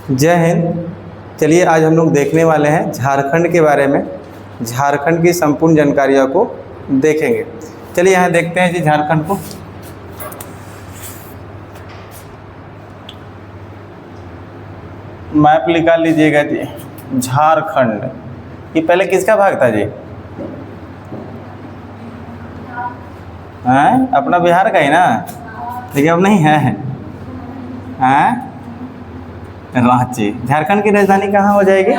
जय हिंद। चलिए आज हम लोग देखने वाले हैं झारखंड के बारे में। झारखंड की संपूर्ण जानकारियों को देखेंगे। चलिए यहाँ देखते हैं जी झारखंड को। मैप निकाल लीजिएगा जी। झारखंड ये पहले किसका भाग था जी? हैं? अपना बिहार का ही ना, लेकिन अब नहीं है। हैं? रांची। झारखंड की राजधानी कहाँ हो जाएगी?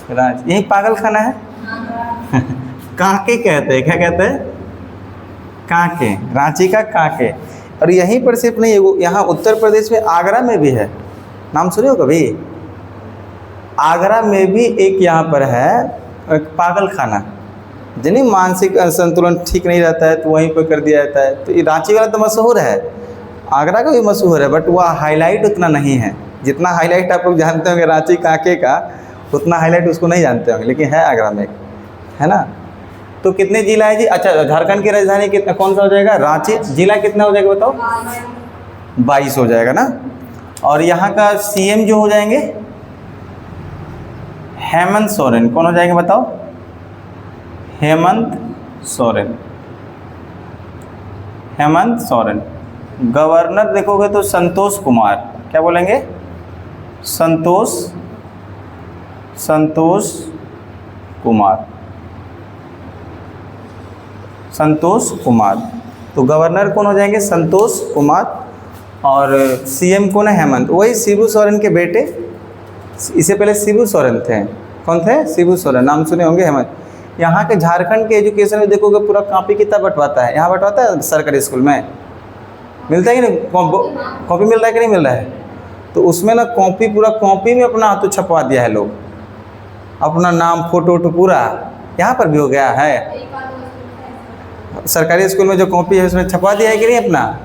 रांची। यही पागल खाना है। कांके कहते हैं, क्या कहते हैं? कांके। रांची का कांके। और यहीं पर सिर्फ नहीं, यहाँ उत्तर प्रदेश में आगरा में भी है। नाम सुने हो कभी? आगरा में भी एक यहाँ पर है पागल खाना, जिन्हें मानसिक संतुलन ठीक नहीं रहता है तो वहीं पर कर दिया जाता है। तो ये रांची वाला तो मशहूर है, आगरा का भी मशहूर है, बट वह हाईलाइट उतना नहीं है। जितना हाईलाइट आप लोग जानते होंगे रांची कांके का, उतना हाईलाइट उसको नहीं जानते होंगे, लेकिन है आगरा में, है ना। तो कितने जिला है जी? अच्छा, झारखंड की राजधानी कितना, कौन सा हो जाएगा? रांची। जिला कितना हो जाएगा बताओ? 22 हो जाएगा ना। और यहाँ का सीएम जो हो जाएंगे हेमंत सोरेन। कौन हो जाएंगे बताओ? हेमंत सोरेन। हेमंत सोरेन। गवर्नर देखोगे तो संतोष कुमार। क्या बोलेंगे? संतोष कुमार। संतोष कुमार। तो गवर्नर कौन हो जाएंगे? संतोष कुमार। और सीएम कौन है? हेमंत। वही शिबू सोरेन के बेटे, इससे पहले शिबू सोरेन थे। कौन थे? शिबू सोरेन। नाम सुने होंगे। हेमंत। यहाँ के झारखंड के एजुकेशन में देखोगे पूरा कॉपी किताब बंटवाता है। यहाँ बंटवाता है सरकारी स्कूल में, मिलता है कि नहीं? कॉपी मिल रहा है कि नहीं मिल रहा है? तो उसमें ना कॉपी, पूरा कॉपी में अपना हाथ छपवा दिया है लोग, अपना नाम, फोटो वोटो पूरा। यहाँ पर भी हो गया है सरकारी स्कूल में, जो कॉपी है उसमें छपवा दिया है कि नहीं अपना?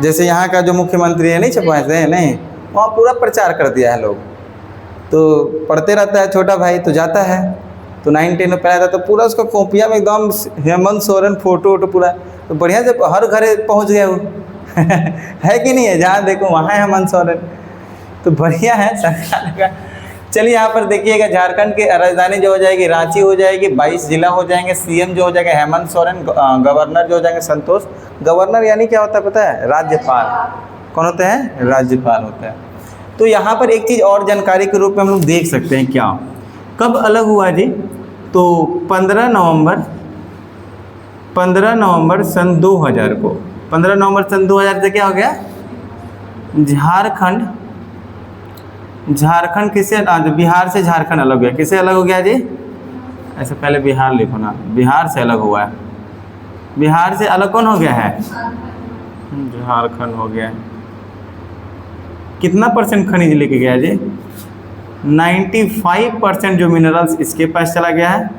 जैसे यहाँ का जो मुख्यमंत्री है, नहीं छपवाए थे? नहीं, वहाँ पूरा प्रचार कर दिया है लोग। तो पढ़ते रहता है छोटा भाई, तो जाता है तो 9-10 में पढ़ा था, तो पूरा उसका कॉपिया में एकदम हेमंत सोरेन फोटो वोटो पूरा, तो बढ़िया से हर घर पहुँच गया वो। है कि नहीं है? जहाँ देखो वहाँ है हेमंत सोरेन। तो बढ़िया है सरकार का। चलिए यहाँ पर देखिएगा, झारखंड की राजधानी जो हो जाएगी रांची हो जाएगी, 22 जिला हो जाएंगे, सीएम जो हो जाएगा हेमंत सोरेन, गवर्नर जो हो जाएंगे संतोष। गवर्नर यानी क्या होता है पता है? राज्यपाल। कौन होते हैं? राज्यपाल होता है। तो यहाँ पर एक चीज़ और जानकारी के रूप में हम लोग देख सकते हैं, क्या कब अलग हुआ जी? तो 15 नवंबर सन 2000 को, 15 नवंबर सन 2000 से क्या हो गया? झारखंड किससे, बिहार से झारखंड अलग हो गया। किससे अलग हो गया जी? ऐसे पहले बिहार लिखो ना, बिहार से अलग हुआ है। बिहार से अलग कौन हो गया है? झारखंड हो गया है। कितना % खनिज लेके गया जी? 95% जो मिनरल्स इसके पास चला गया है।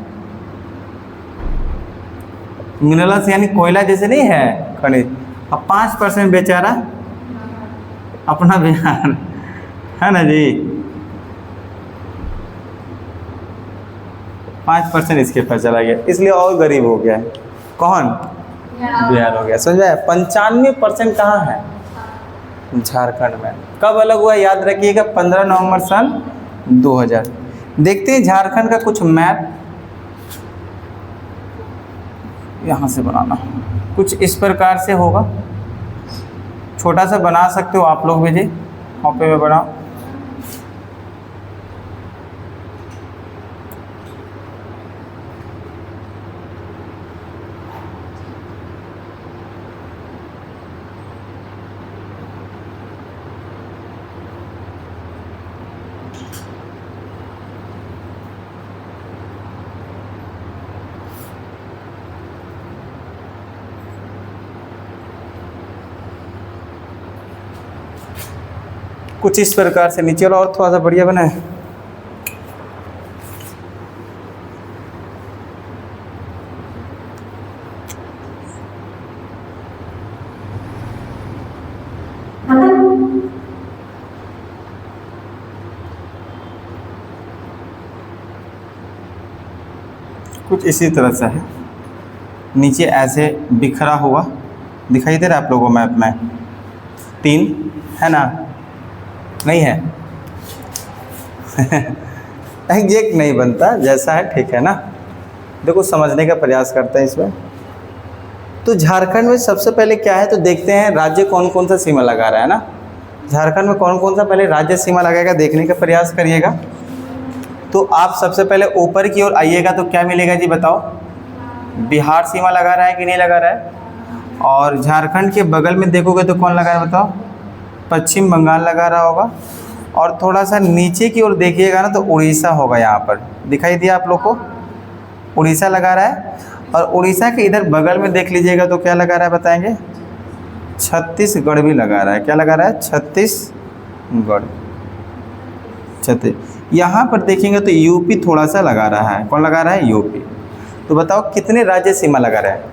मिनरल्स यानी कोयला जैसे नहीं है खनिज। अब 5% बेचारा अपना बिहार, है ना जी। 5% इसके पास चला गया, इसलिए और गरीब हो गया है। कौन? बिहार हो गया। समझ में? 95% कहाँ है? झारखंड में। कब अलग हुआ याद रखिएगा? 15 नवंबर सन 2000। देखते हैं झारखंड का कुछ मैप। यहाँ से बनाना कुछ इस प्रकार से होगा, छोटा सा बना सकते हो आप लोग भी जी, कॉपी में बनाओ। कुछ इस प्रकार से नीचे वाला और थोड़ा सा बढ़िया बना है। कुछ इसी तरह से है, नीचे ऐसे बिखरा हुआ दिखाई दे रहा है आप लोगों को मैप में। 3 है ना, नहीं है एग्जैक्ट नहीं बनता, जैसा है ठीक है ना। देखो समझने का प्रयास करते हैं इसमें। तो झारखंड में सबसे पहले क्या है, तो देखते हैं राज्य कौन कौन सा सीमा लगा रहा है ना। झारखंड में कौन कौन सा पहले राज्य सीमा लगाएगा देखने का प्रयास करिएगा। तो आप सबसे पहले ऊपर की ओर आइएगा तो क्या मिलेगा जी बताओ, बिहार सीमा लगा रहा है कि नहीं लगा रहा है। और झारखंड के बगल में देखोगे तो कौन लगा है बताओ, पश्चिम बंगाल लगा रहा होगा। और थोड़ा सा नीचे की ओर देखिएगा ना तो उड़ीसा होगा, यहाँ पर दिखाई दिया आप लोग को, उड़ीसा लगा रहा है। और उड़ीसा के इधर बगल में देख लीजिएगा तो क्या लगा रहा है बताएंगे, छत्तीसगढ़ भी लगा रहा है। क्या लगा रहा है, छत्तीसगढ़। यहाँ पर देखेंगे तो यूपी थोड़ा सा लगा रहा है। कौन लगा रहा है, यूपी। तो बताओ कितने राज्य सीमा लगा रहा है,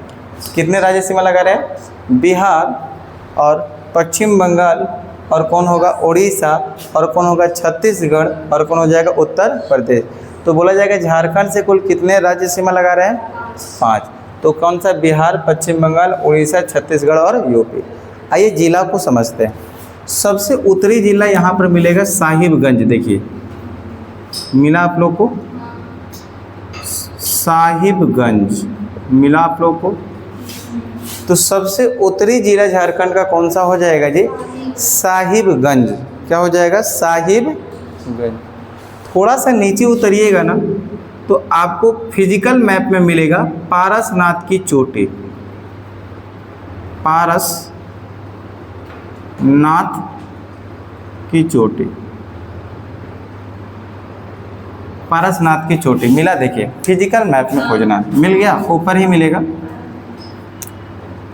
कितने राज्य सीमा लगा रहे हैं, बिहार और पश्चिम बंगाल और कौन होगा, उड़ीसा और कौन होगा, छत्तीसगढ़ और कौन हो जाएगा, उत्तर प्रदेश। तो बोला जाएगा झारखंड से कुल कितने राज्य सीमा लगा रहे हैं, 5। तो कौन सा, बिहार, पश्चिम बंगाल, उड़ीसा, छत्तीसगढ़ और यूपी। आइए जिला को समझते हैं। सबसे उत्तरी जिला यहाँ पर मिलेगा साहिबगंज। देखिए मिला आप लोग को, साहिबगंज मिला आप लोग को। तो सबसे उत्तरी जिला झारखंड का कौन सा हो जाएगा जी, साहिबगंज। क्या हो जाएगा, साहिबगंज। थोड़ा सा नीचे उतरिएगा ना तो आपको फिजिकल मैप में मिलेगा पारसनाथ की चोटी, पारसनाथ की चोटी, पारसनाथ की चोटी मिला। देखिए फिजिकल मैप में खोजना, मिल गया, ऊपर ही मिलेगा।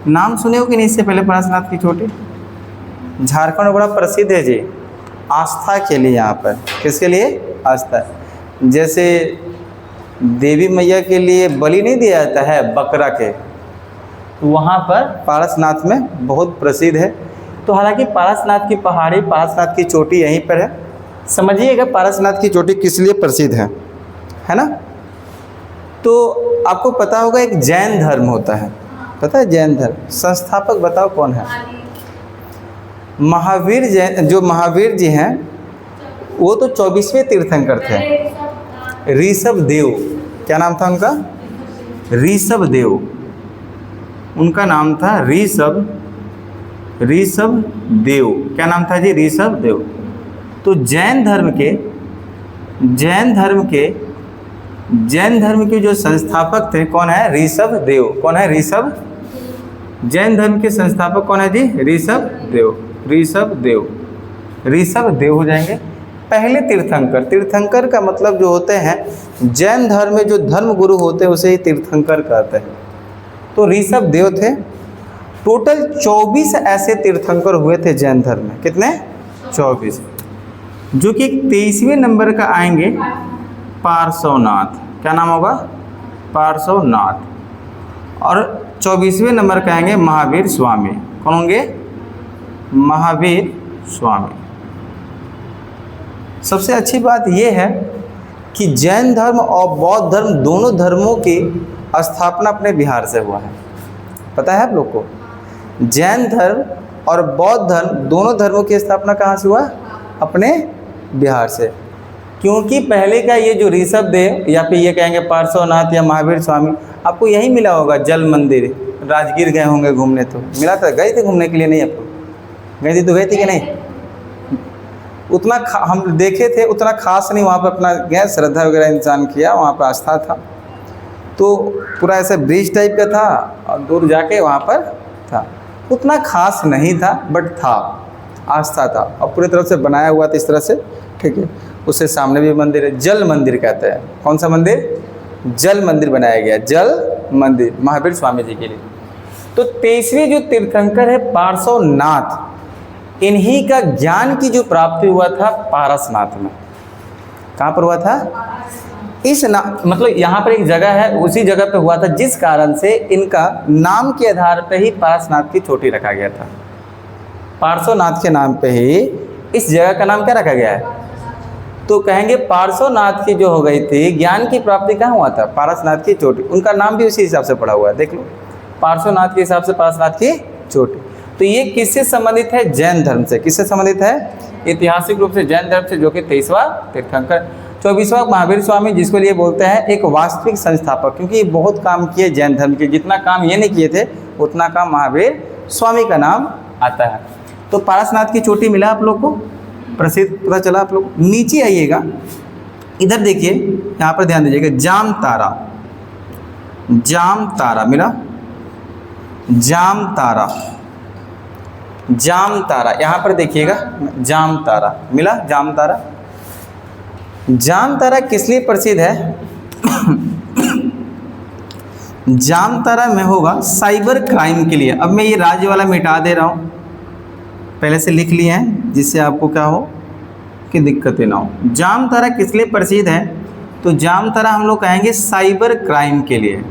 नाम सुने हो कि नहीं इससे पहले, पारसनाथ की चोटी। झारखंड में बड़ा प्रसिद्ध है जी आस्था के लिए। यहाँ पर किसके लिए, आस्था। जैसे देवी मैया के लिए बलि नहीं दिया जाता है बकरा के, तो वहाँ पर पारसनाथ में बहुत प्रसिद्ध है। तो हालांकि पारसनाथ की पहाड़ी, पारसनाथ की चोटी यहीं पर है। समझिएगा पारसनाथ की चोटी किस लिए प्रसिद्ध है ना। तो आपको पता होगा एक जैन धर्म होता है, पता है जैन धर्म, संस्थापक बताओ कौन है, महावीर जैन। जो महावीर जी हैं वो तो 24वें तीर्थंकर थे, ऋषभ देव। क्या नाम था उनका, ऋषभ देव। उनका नाम था ऋषभ देव। क्या नाम था जी, ऋषभ देव। तो जैन धर्म के जो संस्थापक थे कौन है, ऋषभ देव। कौन है, ऋषभ। जैन धर्म के संस्थापक कौन है जी, ऋषभ देव हो जाएंगे। पहले तीर्थंकर, तीर्थंकर का मतलब जो होते हैं जैन धर्म में जो धर्म गुरु होते हैं उसे ही तीर्थंकर कहते हैं। तो ऋषभ देव थे। टोटल 24 ऐसे तीर्थंकर हुए थे जैन धर्म में। कितने, 24। जो कि 23वें नंबर का आएंगे पार्श्वनाथ। क्या नाम होगा, पार्श्वनाथ। और 24वें नंबर का आएंगे महावीर स्वामी। कौन होंगे, महावीर स्वामी। सबसे अच्छी बात यह है कि जैन धर्म और बौद्ध धर्म दोनों धर्मों की स्थापना अपने बिहार से हुआ है। पता है आप लोग को, जैन धर्म और बौद्ध धर्म दोनों धर्मों की स्थापना कहाँ से हुआ, अपने बिहार से। क्योंकि पहले का ये जो ऋषभ देव या फिर ये कहेंगे पार्श्वनाथ या महावीर स्वामी, आपको यही मिला होगा जल मंदिर। राजगीर गए होंगे घूमने, तो मिला था, गए थे घूमने के लिए, नहीं आपको गए थे, तो गए थे कि नहीं। उतना हम देखे थे, उतना खास नहीं। वहाँ पर अपना गए, श्रद्धा वगैरह इंसान किया, वहाँ पर आस्था था। तो पूरा ऐसा ब्रिज टाइप का था और दूर जाके वहाँ पर था। उतना खास नहीं था बट था, आस्था था और पूरी तरफ से बनाया हुआ था इस तरह से, ठीक है। उससे सामने भी मंदिर है, जल मंदिर कहते हैं। कौन सा मंदिर, जल मंदिर बनाया गया, जल मंदिर महावीर स्वामी जी के लिए। तो 23वें जो तीर्थंकर है पार्श्वनाथ, इन्हीं का ज्ञान की जो प्राप्ति हुआ था पारसनाथ में। कहाँ पर हुआ था, मतलब यहाँ पर एक जगह है, उसी जगह पे हुआ था, जिस कारण से इनका नाम के आधार पे ही पारसनाथ की चोटी रखा गया था। पार्श्वनाथ के नाम पे ही इस जगह का नाम क्या रखा गया है। तो कहेंगे पार्श्वनाथ की जो हो गई थी ज्ञान की प्राप्ति कहाँ हुआ था, पारसनाथ की चोटी। उनका नाम भी उसी हिसाब से पड़ा हुआ है, देख लो, पार्श्वनाथ के हिसाब से पारसनाथ की चोटी। तो ये किससे संबंधित है? जैन धर्म से। किससे संबंधित है? ऐतिहासिक रूप से जैन धर्म से, जो कि 23वां तीर्थंकर। 24वां महावीर स्वामी, जिसको लिए बोलते हैं एक वास्तविक संस्थापक, क्योंकि ये बहुत काम किए जैन धर्म के। जितना काम ये नहीं किए थे उतना काम महावीर स्वामी का नाम आता है। तो पारसनाथ की चोटी मिला आप लोग को, प्रसिद्ध पता चला आप लोग। नीचे आइएगा, इधर देखिए, यहाँ पर ध्यान दीजिएगा, जाम तारा। जाम तारा मिला, जाम तारा, जाम तारा, यहाँ पर देखिएगा, जाम तारा मिला, जाम तारा। जाम तारा किस लिए प्रसिद्ध है? जाम तारा में होगा साइबर क्राइम के लिए। अब मैं ये राज्य वाला मिटा दे रहा हूँ, पहले से लिख लिए हैं, जिससे आपको क्या हो कि दिक्कतें ना हो। जाम तारा किस लिए प्रसिद्ध है? तो जाम तारा हम लोग कहेंगे साइबर क्राइम के लिए।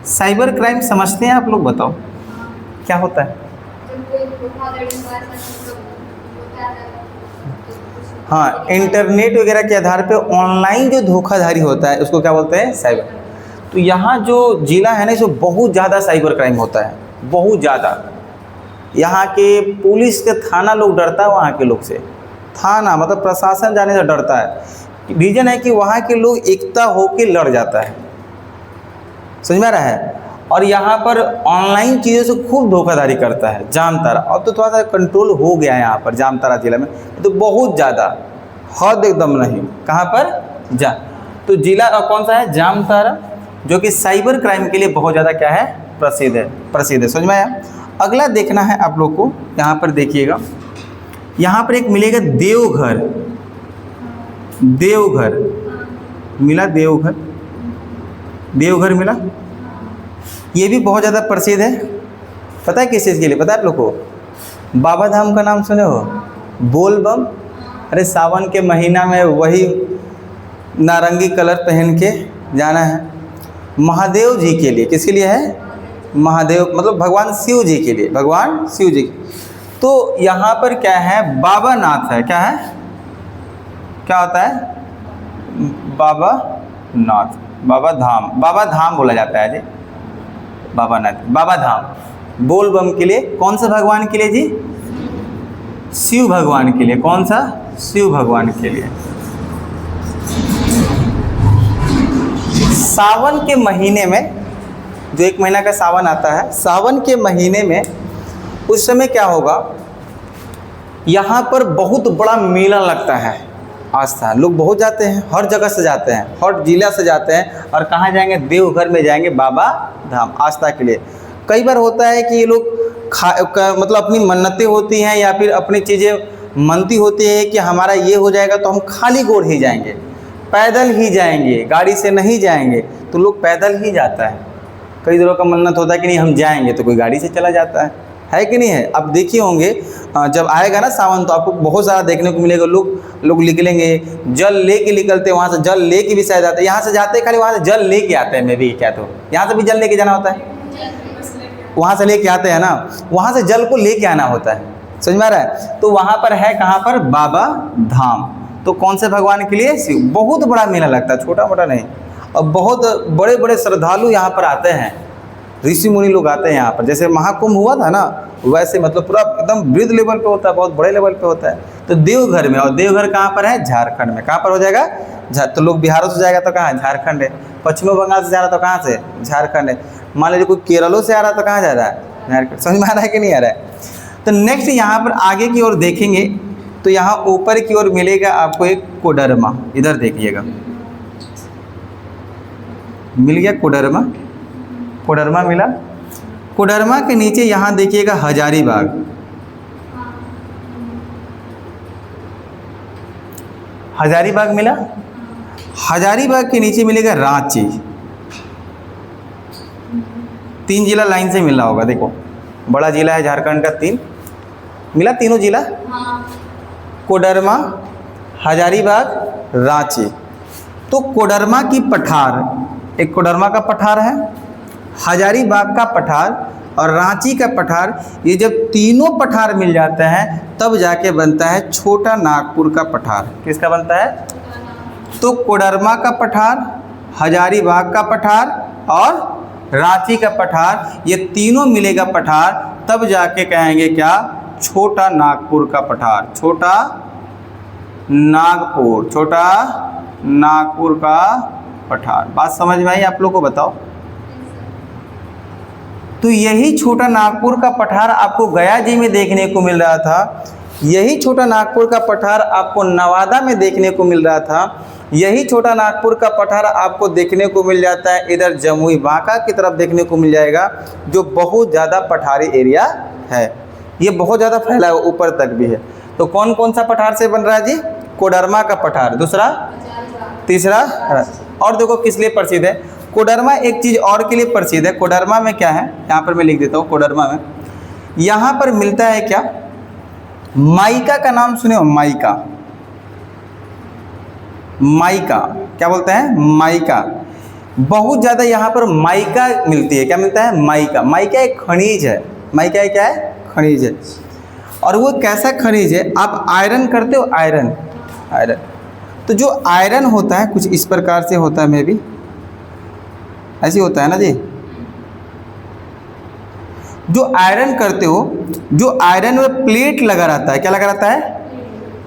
साइबर क्राइम समझते हैं आप लोग? बताओ क्या होता है? हाँ, इंटरनेट वगैरह के आधार पे ऑनलाइन जो धोखाधड़ी होता है उसको क्या बोलते हैं? साइबर। तो यहाँ जो जिला है ना, इसमें बहुत ज़्यादा साइबर क्राइम होता है, बहुत ज़्यादा। यहाँ के पुलिस के थाना लोग डरता है, वहाँ के लोग से, थाना मतलब प्रशासन जाने से डरता है। रीज़न है कि वहाँ के लोग एकता होके लड़ जाता है, समझ में आ रहा है। और यहाँ पर ऑनलाइन चीज़ों से खूब धोखाधड़ी करता है जाम तारा। अब तो थोड़ा सा कंट्रोल हो गया है यहाँ पर जाम तारा जिला में, तो बहुत ज़्यादा, हद एकदम नहीं। कहाँ पर? जा तो जिला कौन सा है? जाम तारा, जो कि साइबर क्राइम के लिए बहुत ज़्यादा क्या है? प्रसिद्ध है, प्रसिद्ध है। समझ में आया? अगला देखना है आप लोग को, यहाँ पर देखिएगा, यहाँ पर एक मिलेगा देवघर। देवघर मिला, देवघर, देवघर मिला। ये भी बहुत ज़्यादा प्रसिद्ध है। पता है किस चीज़ के लिए? पता है आप लोग को? बाबा धाम का नाम सुने हो? बोल बम। अरे सावन के महीना में वही नारंगी कलर पहन के जाना है, महादेव जी के लिए। किसके लिए है? महादेव मतलब भगवान शिव जी के लिए, भगवान शिव जी। तो यहाँ पर क्या है? बाबा नाथ है। क्या है? क्या होता है? बाबा नाथ, बाबा धाम, बाबा धाम बोला जाता है जी, बाबा नाथ, बाबा धाम। बोल बम के लिए कौन सा भगवान के लिए जी? शिव भगवान के लिए। कौन सा? शिव भगवान के लिए। सावन के महीने में, जो एक महीना का सावन आता है, सावन के महीने में उस समय क्या होगा? यहाँ पर बहुत बड़ा मेला लगता है। आस्था लोग बहुत जाते हैं, हर जगह से जाते हैं, हर जिला से जाते हैं। और कहाँ जाएंगे? देवघर में जाएंगे, बाबा धाम, आस्था के लिए। कई बार होता है कि ये लोग मतलब अपनी मन्नतें होती हैं या फिर अपनी चीज़ें मनती होती है कि हमारा ये हो जाएगा तो हम खाली गोड़ ही जाएंगे, पैदल ही जाएंगे, गाड़ी से नहीं जाएंगे। तो लोग पैदल ही जाता है। कई दिनों का मन्नत होता है कि नहीं हम जाएंगे, तो कोई गाड़ी से चला जाता है कि नहीं है? अब देखिए होंगे जब आएगा ना सावन, तो आपको बहुत सारा देखने को मिलेगा। लोग निकलेंगे, जल लेके निकलते हैं, वहाँ से जल लेके भी शायद आते हैं। यहाँ से जाते हैं खाली, वहाँ से जल लेके आते हैं। मैं भी क्या, तो यहाँ से भी जल लेके जाना होता है, वहाँ से लेके आते हैं ना, वहाँ से जल को लेके आना होता है। समझ में आ रहा है? तो वहाँ पर है, कहाँ पर? बाबा धाम। तो कौन से भगवान के लिए? शिव। बहुत बड़ा मेला लगता है, छोटा मोटा नहीं। और बहुत बड़े बड़े श्रद्धालु यहाँ पर आते हैं, ऋषि मुनि लोग आते हैं यहाँ पर। जैसे महाकुंभ हुआ था ना, वैसे मतलब पूरा एकदम वृद्ध लेवल पे होता है, बहुत बड़े लेवल पे होता है। तो देवघर में, और देवघर कहाँ पर है? झारखंड में। कहाँ पर हो जाएगा? तो लोग बिहारों से जाएगा तो कहाँ? झारखंड है। पश्चिम बंगाल से जा रहा तो कहाँ से? झारखंड है। मान लीजिए कोई केरलों से आ रहा तो कहाँ जा रहा है? झारखंड। समझ में आ रहा है कि नहीं आ रहा है? तो नेक्स्ट यहाँ पर आगे की ओर देखेंगे तो यहाँ ऊपर की ओर मिलेगा आपको एक कोडरमा। इधर देखिएगा, मिल गया कोडरमा। कोडरमा मिला। कोडरमा के नीचे यहाँ देखिएगा हजारीबाग। हजारीबाग मिला। हजारीबाग के नीचे मिलेगा रांची। 3 जिला लाइन से मिल रहा होगा। देखो बड़ा जिला है झारखंड का, 3 मिला, तीनों जिला। कोडरमा, हजारीबाग, रांची। तो कोडरमा की पठार, एक कोडरमा का पठार है, हजारीबाग का पठार और रांची का पठार। ये जब तीनों पठार मिल जाते हैं तब जाके बनता है छोटा नागपुर का पठार। किसका बनता है? तो कोडरमा का पठार, हजारीबाग का पठार और रांची का पठार, ये तीनों मिलेगा पठार, तब जाके कहेंगे क्या, छोटा नागपुर का पठार, छोटा नागपुर, छोटा नागपुर का पठार। बात समझ में आई आप लोग को? बताओ। तो यही छोटा नागपुर का पठार आपको गया जी में देखने को मिल रहा था, यही छोटा नागपुर का पठार आपको नवादा में देखने को मिल रहा था, यही छोटा नागपुर का पठार आपको देखने को मिल जाता है इधर जमुई बांका की तरफ देखने को मिल जाएगा, जो बहुत ज़्यादा पठारी एरिया है, ये बहुत ज़्यादा फैला है, ऊपर तक भी है। तो कौन कौन सा पठार से बन रहा है जी? कोडरमा का पठार, दूसरा, तीसरा, और देखो किस लिए प्रसिद्ध है कोडरमा, एक चीज़ और के लिए प्रसिद्ध है। कोडरमा में क्या है, यहाँ पर मैं लिख देता हूँ, कोडरमा में यहाँ पर मिलता है क्या, माइका का नाम सुने हो? माइका, माइका क्या बोलते हैं? माइका। बहुत ज़्यादा यहाँ पर माइका मिलती है। क्या मिलता है? माइका। माइका एक खनिज है। माइका एक क्या है? खनिज है। और वो कैसा खनिज है? आप आयरन करते हो, आयरन, आयरन, तो जो आयरन होता है कुछ इस प्रकार से होता है, मे भी ऐसे होता है ना जी। जो आयरन करते हो, जो आयरन में प्लेट लगा रहता है, क्या लगा रहता है?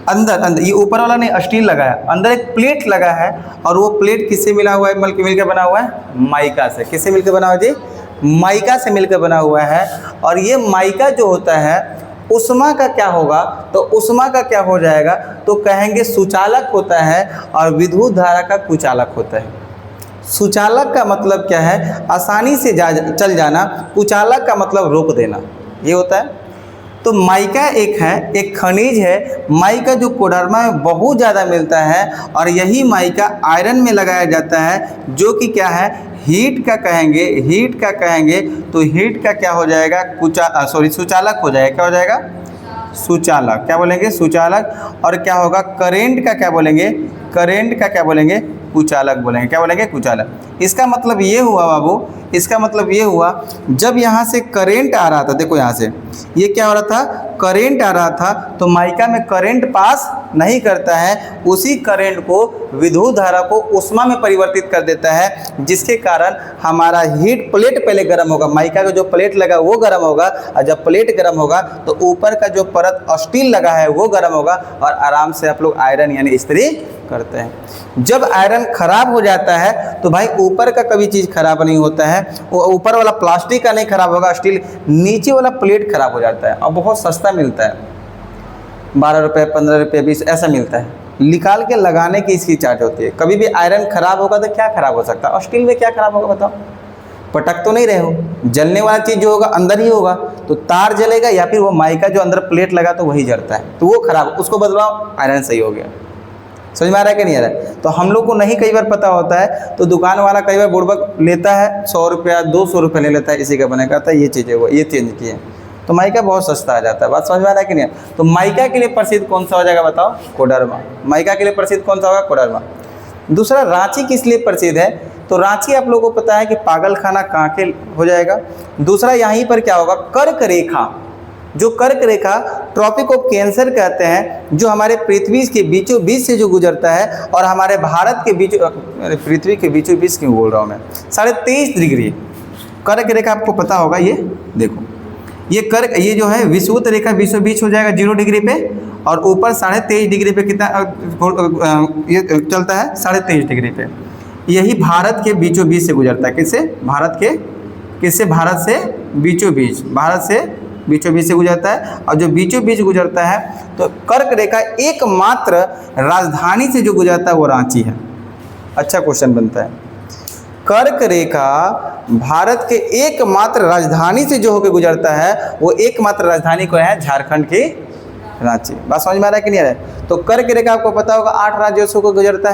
अंदर, अंदर, ये ऊपर वाला नहीं, स्टील लगा है, अंदर एक प्लेट लगा है, और वो प्लेट किससे मिला हुआ है? मिलकर बना हुआ है? माइका से। किससे मिलकर बना हुआ है जी? माइका से मिलकर बना हुआ है। और ये माइका जो होता है, उष्मा का क्या होगा? तो उष्मा का क्या हो जाएगा? तो कहेंगे सुचालक होता है, और विद्युत धारा का कुचालक होता है। सुचालक का मतलब क्या है? आसानी से चल जाना, कुचालक का मतलब रोक देना, ये होता है। तो माइका एक है, एक खनिज है। माइका जो कोडरमा में बहुत ज़्यादा मिलता है, और यही माइका आयरन में लगाया जाता है, जो कि क्या है? हीट का कहेंगे, हीट का कहेंगे, तो हीट का क्या हो जाएगा? सुचालक हो जाएगा। क्या हो जाएगा? सुचालक। क्या बोलेंगे? सुचालक। और क्या होगा? करेंट का क्या बोलेंगे? करेंट का क्या बोलेंगे? कुचालक बोलेंगे। क्या बोलेंगे? कुचालक। इसका मतलब ये हुआ बाबू, इसका मतलब ये हुआ, जब यहाँ से करेंट आ रहा था, देखो यहाँ से ये क्या हो रहा था? करेंट आ रहा था, तो माइका में करेंट पास नहीं करता है, उसी करेंट को, विद्युत धारा को उष्मा में परिवर्तित कर देता है, जिसके कारण हमारा हीट प्लेट पहले गर्म होगा, माइका का जो प्लेट लगा वो गर्म होगा, और जब प्लेट गर्म होगा तो ऊपर का जो परत स्टील लगा है वो गर्म होगा, और आराम से आप लोग आयरन यानी इस्त्री करते हैं। जब आयरन खराब हो जाता है तो भाई ऊपर का कभी चीज़ खराब नहीं होता है, वो ऊपर वाला प्लास्टिक का नहीं खराब होगा, स्टील, नीचे वाला प्लेट खराब हो जाता है, और बहुत सस्ता मिलता है, 12 रुपये, 15 रुपये, 20 ऐसा मिलता है। निकाल के लगाने की इसकी चार्ज होती है। कभी भी आयरन खराब होगा तो क्या खराब हो सकता है? और स्टील में क्या खराब होगा बताओ? पटक तो नहीं रहे हो, जलने वाला चीज़ जो होगा अंदर ही होगा, तो तार जलेगा, या फिर वो माइका जो अंदर प्लेट लगा तो वही जलता है, तो वो खराब, उसको बदलाओ, आयरन सही हो गया। समझ में आ रहा है कि नहीं आ रहा है? तो हम लोग को नहीं कई बार पता होता है, तो दुकान वाला कई बार बुड़बक लेता है, 100 रुपया 200 रुपये ले लेता है, इसी का बना, कहता है ये चीज़ है, वो ये चेंज किए, तो माइका बहुत सस्ता आ जाता है। बात समझ में आ रहा है कि नहीं? तो माइका के लिए प्रसिद्ध कौन सा हो जाएगा बताओ? कोडरमा। माइका के लिए प्रसिद्ध कौन सा होगा? कोडरमा। दूसरा, रांची किस लिए प्रसिद्ध है? तो रांची आप लोगों को पता है कि पागल खाना कहाँ के हो जाएगा। दूसरा, यहीं पर क्या होगा? कर्क रेखा, जो कर्क रेखा ट्रॉपिक ऑफ कैंसर कहते हैं, जो हमारे पृथ्वी के बीचों बीच से जो गुजरता है, और हमारे भारत के बीचों, पृथ्वी के बीचों बीच क्यों बोल रहा हूँ मैं, 23.5 डिग्री कर्क रेखा आपको पता होगा। ये देखो, ये कर्क, ये जो है विषुवत रेखा बीचों बीच हो जाएगा 0 डिग्री पे, और ऊपर 23.5 डिग्री पे कितना ये चलता है? 23.5 डिग्री पे। यही भारत के बीचों बीच से गुजरता है। किससे? भारत के, किससे? भारत से बीचों बीच, भारत से बीचों बीच से गुजरता है। और जो बीचों बीच गुजरता है, तो कर्क रेखा एकमात्र राजधानी से जो गुजरता है वो रांची है। अच्छा क्वेश्चन बनता है, कर्क रेखा भारत के एकमात्र राजधानी से जो होकर गुजरता है, वो एकमात्र राजधानी को है झारखंड की रांची। बात समझ में आ रहा है कि नहीं आ रहा है? तो कर्क रेखा आपको पता होगा 8 राज्यों से को गुजरता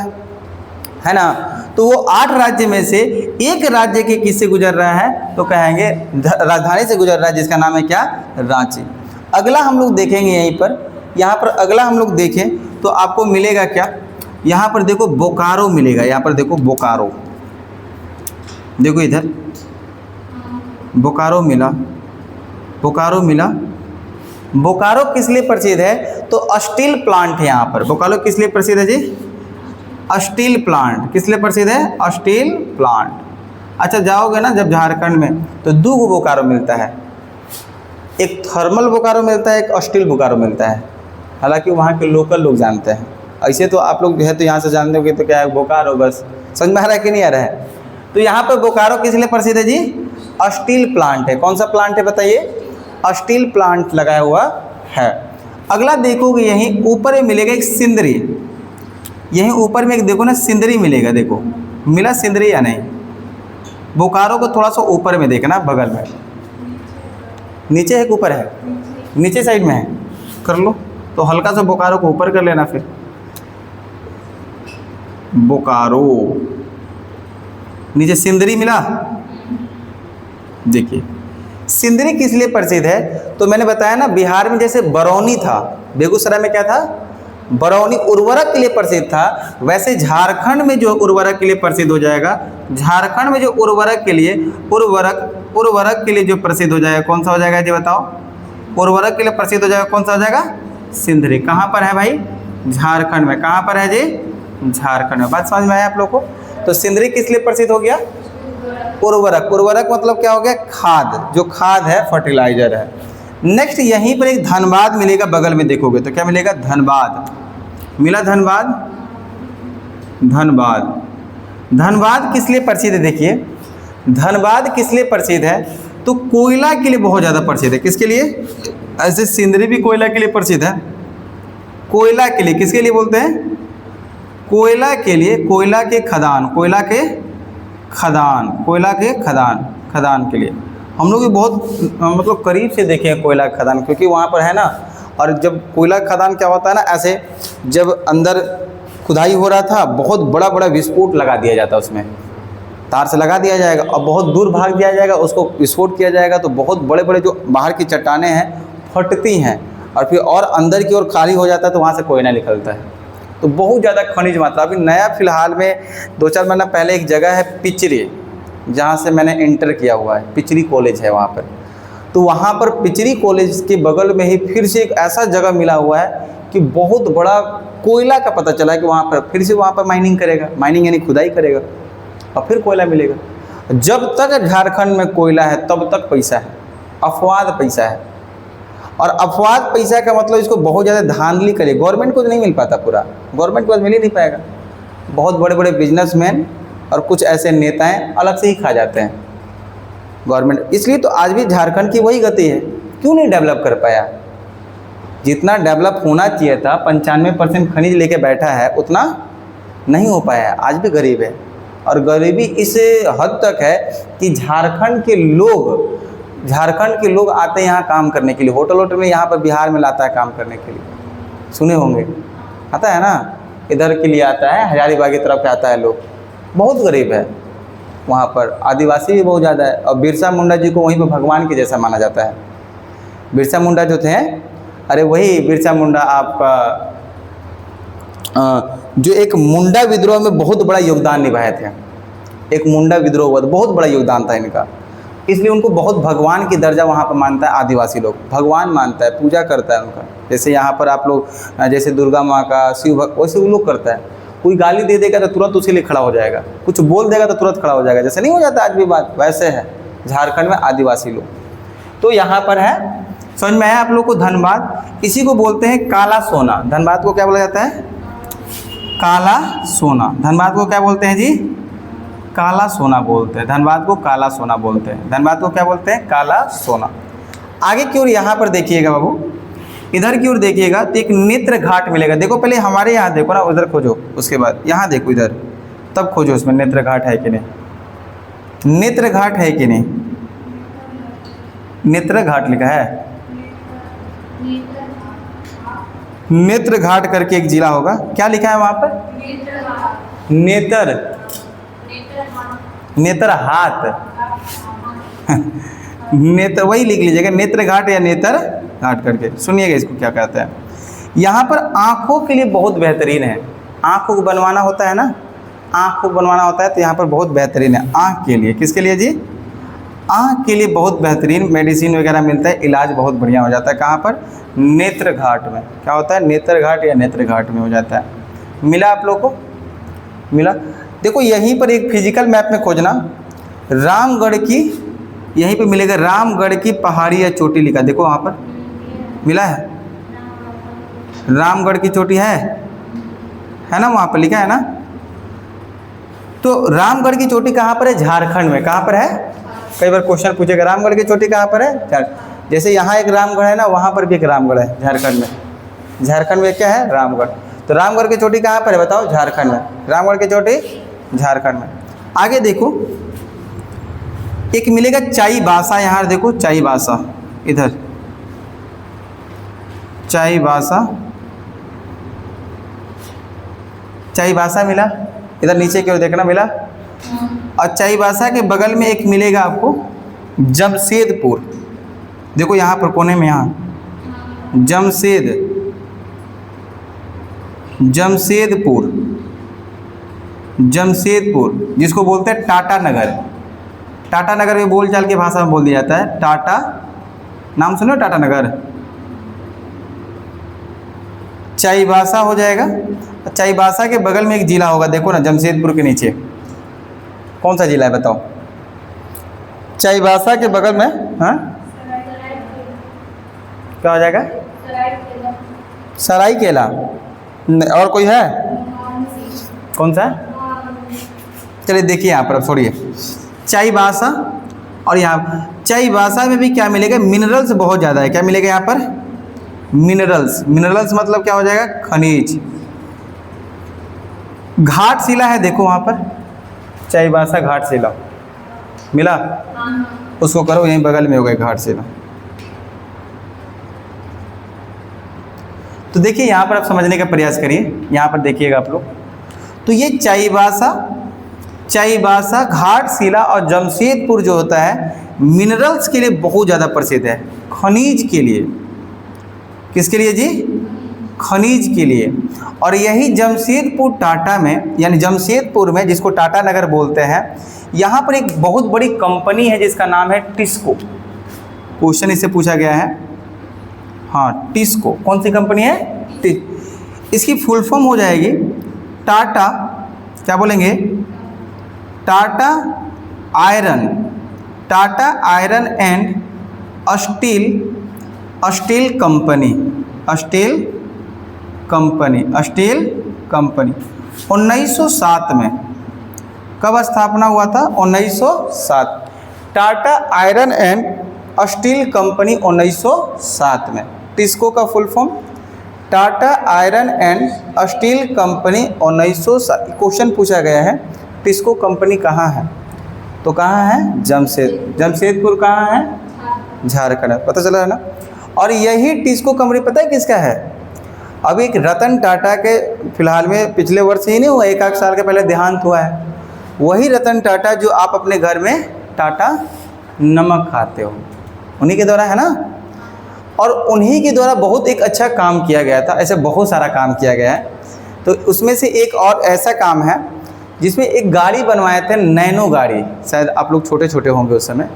है ना? तो वो 8 राज्य में से एक राज्य के किससे गुजर रहा है? तो कहेंगे राजधानी से गुजर रहा है, जिसका नाम है क्या? रांची। अगला हम लोग देखेंगे यहीं पर, यहाँ पर अगला हम लोग देखें तो आपको मिलेगा क्या? यहाँ पर देखो बोकारो मिलेगा, यहाँ पर देखो बोकारो, देखो इधर बोकारो मिला, बोकारो मिला। बोकारो किस लिए प्रसिद्ध है? तो स्टील प्लांट है यहाँ पर। बोकारो किस लिए प्रसिद्ध है जी? Steel plant. किस लिए प्रसिद्ध है? Steel plant. अच्छा जाओगे ना जब झारखंड में तो दो गो बोकारो मिलता है, एक थर्मल बोकारो मिलता है, एक स्टील बोकारो मिलता है। हालांकि वहाँ के लोकल लोग जानते हैं, ऐसे तो आप लोग जो है तो यहाँ से जानते होगे तो क्या है बोकारो, बस समझ में आ रहा है कि नहीं आ रहा है। तो यहाँ पर बोकारो किस लिए प्रसिद्ध है जी? स्टील प्लांट है। कौन सा प्लांट है बताइए? स्टील प्लांट लगाया हुआ है। अगला देखोगे यहीं ऊपर में मिलेगा एक सिंदरी, यहीं ऊपर में एक देखो ना सिंदरी मिलेगा, देखो मिला सिंदरी या नहीं? बोकारो को थोड़ा सा ऊपर में देखना, बगल में, नीचे है कि ऊपर है? नीचे साइड में है, कर लो तो हल्का सा बोकारो को ऊपर कर लेना। फिर बोकारो नीचे सिंदरी मिला। देखिए सिंदरी किस लिए प्रसिद्ध है? तो मैंने बताया ना बिहार में जैसे बरौनी था, बेगूसराय में क्या था? बरौनी उर्वरक के लिए प्रसिद्ध था, वैसे झारखंड में जो उर्वरक के लिए प्रसिद्ध हो जाएगा, झारखंड में जो उर्वरक के लिए जो प्रसिद्ध हो जाएगा कौन सा हो जाएगा जी बताओ? उर्वरक के लिए प्रसिद्ध हो जाएगा कौन सा हो जाएगा? सिंदरी। कहाँ पर है भाई? झारखंड में। कहाँ पर है जी? झारखंड में। बात समझ में आया आप लोग को? तो सिंदरी किस लिए प्रसिद्ध हो गया? उर्वरक। उर्वरक मतलब क्या हो गया? खाद, जो खाद है फर्टिलाइजर है। नेक्स्ट यहीं पर एक धनबाद मिलेगा, बगल में देखोगे तो क्या मिलेगा? धनबाद मिला। धनबाद, धनबाद, धनबाद किस लिए प्रसिद्ध है? देखिए धनबाद किस लिए प्रसिद्ध है? तो कोयला के लिए बहुत ज़्यादा प्रसिद्ध है। किसके लिए? ऐसे सिंदरी भी कोयला के लिए प्रसिद्ध है। कोयला के लिए, किसके लिए बोलते हैं? कोयला के लिए, कोयला के खदान, कोयला के खदान, कोयला के खदान, खदान के लिए हम लोग भी बहुत मतलब करीब से देखे हैं कोयला खदान, क्योंकि वहाँ पर है ना। और जब कोयला खदान क्या होता है ना, ऐसे जब अंदर खुदाई हो रहा था बहुत बड़ा बड़ा विस्फोट लगा दिया जाता है, उसमें तार से लगा दिया जाएगा और बहुत दूर भाग दिया जाएगा, उसको विस्फोट किया जाएगा तो बहुत बड़े बड़े जो बाहर की चट्टानें हैं फटती हैं और फिर और अंदर की ओर खाली हो जाता है, तो वहाँ से कोयला निकलता है। तो बहुत ज़्यादा खनिज मात्रा। अभी नया फ़िलहाल में 2-4 महीना पहले एक जगह है पिचरी, जहाँ से मैंने इंटर किया हुआ है, पिचरी कॉलेज है वहाँ पर। तो वहाँ पर पिचरी कॉलेज के बगल में ही फिर से एक ऐसा जगह मिला हुआ है कि बहुत बड़ा कोयला का पता चला है कि वहाँ पर फिर से वहाँ पर माइनिंग करेगा, माइनिंग यानी खुदाई करेगा और फिर कोयला मिलेगा। जब तक झारखंड में कोयला है तब तक पैसा है, अफवाद पैसा है। और अफवाद पैसा का मतलब इसको बहुत ज़्यादा धांधली करे, गवर्नमेंट को तो नहीं मिल पाता, पूरा गवर्नमेंट को मिल ही नहीं पाएगा। बहुत बड़े बड़े बिजनेसमैन और कुछ ऐसे नेताएं अलग से ही खा जाते हैं गवर्नमेंट। इसलिए तो आज भी झारखंड की वही गति है, क्यों नहीं डेवलप कर पाया? जितना डेवलप होना चाहिए था, 95% खनिज लेके बैठा है, उतना नहीं हो पाया, आज भी गरीब है। और गरीबी इस हद तक है कि झारखंड के लोग आते हैं यहाँ काम करने के लिए, होटल में यहाँ पर बिहार में लाता है काम करने के लिए, सुने होंगे, आता है ना, इधर के लिए आता है, हजारीबाग की तरफ से आता है लोग। बहुत गरीब है वहाँ पर, आदिवासी भी बहुत ज़्यादा है। और बिरसा मुंडा जी को वहीं पर भगवान के जैसा माना जाता है। बिरसा मुंडा जो थे, अरे वही बिरसा मुंडा आपका जो एक मुंडा विद्रोह में बहुत बड़ा योगदान निभाए थे। एक मुंडा विद्रोह हुआ, बहुत बड़ा योगदान था इनका, इसलिए उनको बहुत भगवान की दर्जा वहाँ पर मानता है आदिवासी लोग, भगवान मानता है, पूजा करता है उनका। जैसे यहाँ पर आप लोग जैसे दुर्गा माँ का, शिव भक्त, वैसे वो लोग करता है। कोई गाली दे देगा तो तुरंत उसी लिए खड़ा हो जाएगा, कुछ बोल देगा तो तुरंत खड़ा हो जाएगा, जैसे नहीं हो जाता आज भी बात, वैसे है झारखंड में आदिवासी लोग। तो यहाँ पर है, समझ में आया आप लोग को? धनबाद, इसी को बोलते हैं काला सोना। धनबाद को क्या बोला जाता है? काला सोना। धनबाद को क्या बोलते हैं जी? काला सोना बोलते हैं। धनबाद को काला सोना बोलते हैं। धनबाद को क्या बोलते हैं? काला सोना। आगे की ओर यहाँ पर देखिएगा बाबू, इधर की ओर देखिएगा तो एक नेत्र घाट मिलेगा। देखो पहले हमारे यहाँ देखो ना, उधर खोजो, उसके बाद यहाँ देखो इधर, तब खोजो उसमें नेत्र घाट है कि नहीं। नेत्र घाट है कि नहीं? नेत्र घाट लिखा है, नेत्र घाट करके एक जिला होगा, क्या लिखा है वहाँ पर? नेत्र हाथ नेत्र, वही लिख लीजिएगा, नेत्र घाट या नेत्र घाट करके। सुनिएगा इसको क्या कहते हैं। यहाँ पर आँखों के लिए बहुत बेहतरीन है। आँखों को बनवाना होता है ना, आँख को बनवाना होता है तो यहाँ पर बहुत बेहतरीन है आँख के लिए। किसके लिए जी? आँख के लिए बहुत बेहतरीन मेडिसिन वगैरह मिलता है, इलाज बहुत बढ़िया हो जाता है। कहाँ पर? नेत्र घाट में। क्या होता है? नेत्र घाट या नेत्र घाट में हो जाता है। मिला आप लोग को? मिला? देखो यहीं पर एक फिजिकल मैप में खोजना, रामगढ़ की, यहीं पे मिलेगा रामगढ़ की पहाड़ी या चोटी लिखा, देखो वहाँ पर मिला है, रामगढ़ की चोटी है ना, वहाँ पर लिखा है ना। तो रामगढ़ की चोटी कहाँ पर है? झारखंड में। कहाँ पर है? कई बार क्वेश्चन पूछेगा रामगढ़ की चोटी कहाँ पर है। जैसे यहाँ एक रामगढ़ है ना, वहाँ पर भी एक रामगढ़ है झारखंड में। झारखंड में क्या है? रामगढ़। तो रामगढ़ की चोटी कहाँ पर है बताओ? झारखंड में। रामगढ़ की चोटी झारखंड में। आगे देखो, एक मिलेगा चाईबासा, यहाँ देखो चाईबासा, इधर चाईबासा, चाईबासा मिला, इधर नीचे की ओर देखना मिला। और चाईबासा के बगल में एक मिलेगा आपको जमशेदपुर, देखो यहाँ पर कोने में, यहाँ जमशेदपुर, जिसको बोलते हैं टाटा नगर। टाटा नगर में बोलचाल की भाषा में बोल दिया जाता है टाटा, नाम सुनो टाटा नगर। चाईबासा हो जाएगा। चाईबासा के बगल में एक जिला होगा, देखो ना जमशेदपुर के नीचे, कौन सा जिला है बताओ? चाईबासा के बगल में, हाँ क्या हो जाएगा? सरायकेला। और कोई है? कौन सा? चलिए देखिए यहाँ पर, अब छोड़िए चाईबासा। और यहाँ चाईबासा में भी क्या मिलेगा? मिनरल्स बहुत ज़्यादा है। क्या मिलेगा यहाँ पर? मिनरल्स मतलब क्या हो जाएगा? खनिज। घाटशिला है, देखो वहाँ पर चाईबासा घाटशिला मिला, उसको करो, यहीं बगल में हो गए घाटशिला। तो देखिए यहाँ पर आप समझने का प्रयास करिए, यहाँ पर देखिएगा आप लोग। तो ये चाईबासा, घाटशिला और जमशेदपुर जो होता है मिनरल्स के लिए बहुत ज़्यादा प्रसिद्ध है, खनिज के लिए। किसके लिए जी? खनिज के लिए। और यही जमशेदपुर टाटा में, यानी जमशेदपुर में, जिसको टाटा नगर बोलते हैं, यहाँ पर एक बहुत बड़ी कंपनी है जिसका नाम है टिस्को। क्वेश्चन इससे पूछा गया है, हाँ टिस्को। कौन सी कंपनी है? इसकी फुल फॉर्म हो जाएगी टाटा, क्या बोलेंगे? Tata iron and steel company. Steel company 1907 में। कब स्थापना हुआ था? 1907। Tata iron and steel company 1907 में। टिस्को का full form Tata iron and steel company 1907। Question पूछा गया है टिस्को कंपनी कहाँ है? तो कहाँ है? जमशेदपुर कहाँ है? झारखंड। पता चला है ना। और यही टिस्को कंपनी पता है किसका है? अभी एक रतन टाटा के फिलहाल में पिछले वर्ष ही नहीं हुआ, एक साल के पहले देहांत हुआ है। वही रतन टाटा जो आप अपने घर में टाटा नमक खाते हो, उन्हीं के द्वारा है ना। और उन्हीं के द्वारा बहुत एक अच्छा काम किया गया था, ऐसे बहुत सारा काम किया गया है। तो उसमें से एक और ऐसा काम है जिसमें एक गाड़ी बनवाए थे, नैनो गाड़ी। शायद आप लोग छोटे छोटे होंगे उस समय,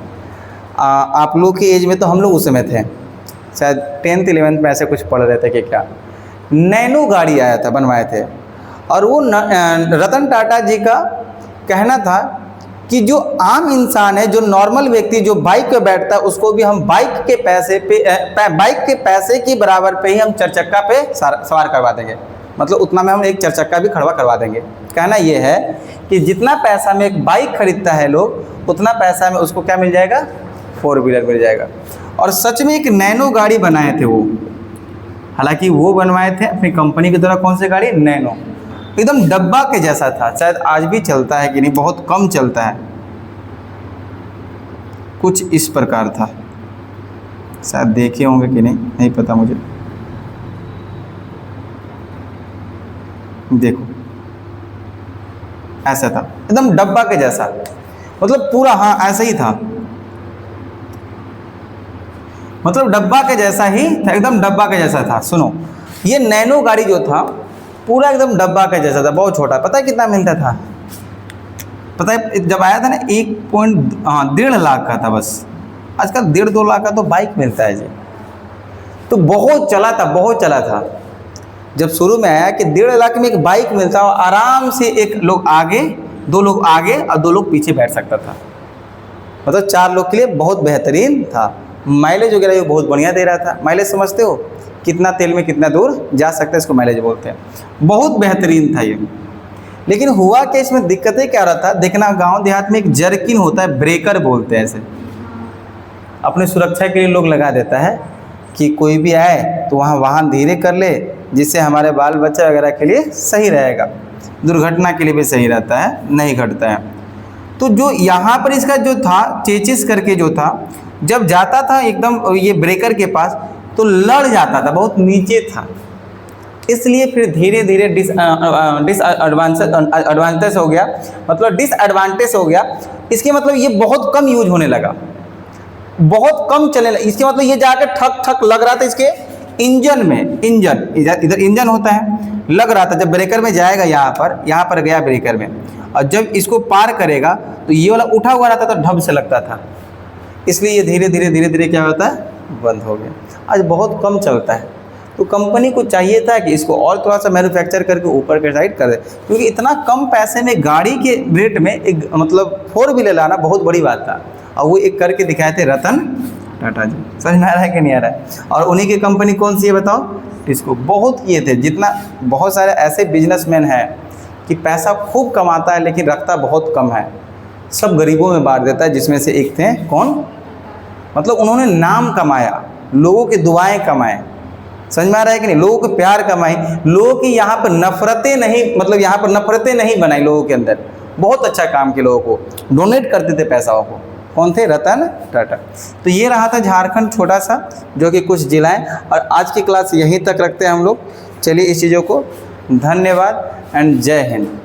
आप लोग की एज में, तो हम लोग उस समय थे शायद 10th 11th में ऐसे कुछ पढ़ रहे थे कि क्या नैनो गाड़ी आया था, बनवाए थे। और वो रतन टाटा जी का कहना था कि जो आम इंसान है, जो नॉर्मल व्यक्ति जो बाइक पे बैठता है, उसको भी हम बाइक के पैसे की बराबर पे ही हम चरचक्का पे सवार करवा देंगे। मतलब उतना में हम एक चरचक्का भी खड़वा करवा देंगे। कहना ये है कि जितना पैसा में एक बाइक खरीदता है लोग, उतना पैसा में उसको क्या मिल जाएगा? 4 व्हीलर मिल जाएगा। और सच में एक नैनो गाड़ी बनाए थे वो। हालांकि वो बनवाए थे अपनी कंपनी के द्वारा। कौन सी गाड़ी? नैनो। एकदम डब्बा के जैसा था। शायद आज भी चलता है कि नहीं, बहुत कम चलता है। कुछ इस प्रकार था, शायद देखे होंगे कि नहीं पता मुझे। देखो ऐसा था, एकदम डब्बा के जैसा, मतलब पूरा, हाँ ऐसा ही था, मतलब डब्बा के जैसा ही था, एकदम डब्बा के जैसा था। सुनो, ये नैनो गाड़ी जो था पूरा एकदम डब्बा के जैसा था, बहुत छोटा। पता है कितना मिलता था? पता है जब आया था ना 1.5 लाख का था बस। आजकल 1.5-2 लाख का तो बाइक मिलता है जी। तो बहुत चला था, बहुत चला था। जब शुरू में आया कि 1.5 लाख में एक बाइक मिलता और आराम से एक लोग आगे, 2 लोग आगे और 2 लोग पीछे बैठ सकता था। मतलब 4 लोग के लिए बहुत बेहतरीन था। माइलेज वगैरह ये बहुत बढ़िया दे रहा था। माइलेज समझते हो, कितना तेल में कितना दूर जा सकता है, इसको माइलेज बोलते हैं। बहुत बेहतरीन था ये। लेकिन हुआ कि इसमें दिक्कतें क्या रहा था, देखना गांव देहात में एक जर्किन होता है, ब्रेकर बोलते हैं ऐसे, अपने सुरक्षा के लिए लोग लगा देता है कि कोई भी आए तो वहाँ वाहन धीरे कर ले, जिससे हमारे बाल बच्चे वगैरह के लिए सही रहेगा, दुर्घटना के लिए भी सही रहता है, नहीं घटता है। तो जो यहाँ पर इसका जो था चेचिस करके जो था, जब जाता था एकदम ये ब्रेकर के पास तो लड़ जाता था, बहुत नीचे था, इसलिए फिर धीरे धीरे डिसएडवांटेज हो गया, मतलब डिसएडवांटेज हो गया। इसके मतलब ये बहुत कम यूज होने लगा, बहुत कम चलने लगा। इसके मतलब ये जाकर ठक ठक लग रहा था इसके इंजन में, इंजन इधर इंजन होता है, लग रहा था। जब ब्रेकर में जाएगा यहाँ पर गया ब्रेकर में, और जब इसको पार करेगा तो ये वाला उठा हुआ रहता था, ढब से लगता था, इसलिए ये धीरे धीरे क्या होता है, बंद हो गया। आज बहुत कम चलता है। तो कंपनी को चाहिए था कि इसको और थोड़ा सा मैन्युफैक्चर करके ऊपर के साइड कर दे, क्योंकि इतना कम पैसे में गाड़ी के रेट में एक मतलब 4 व्हीलर लाना बहुत बड़ी बात था। और वो एक करके दिखाए थे रतन टाटा जी। समझ में आ रहा है कि नहीं आ रहा है? और उन्हीं की कंपनी कौन सी है बताओ? टिस्को। बहुत किए थे, जितना बहुत सारे ऐसे बिजनेसमैन हैं कि पैसा खूब कमाता है लेकिन रखता बहुत कम है, सब गरीबों में बांट देता है। जिसमें से एक थे कौन, मतलब उन्होंने नाम कमाया, लोगों की दुआएं कमाए, समझ में आ रहा है कि नहीं, लोगों के प्यार कमाई, लोगों की यहाँ पर नफरतें नहीं, मतलब यहाँ पर नफरतें नहीं बनाई लोगों के अंदर। बहुत अच्छा काम किया, लोगों को डोनेट करते थे पैसाओं को। कौन थे? रतन टाटा। तो ये रहा था झारखंड छोटा सा, जो कि कुछ जिलाएं। और आज की क्लास यहीं तक रखते हैं हम लोग। चलिए इस चीज़ों को, धन्यवाद एंड जय हिंद।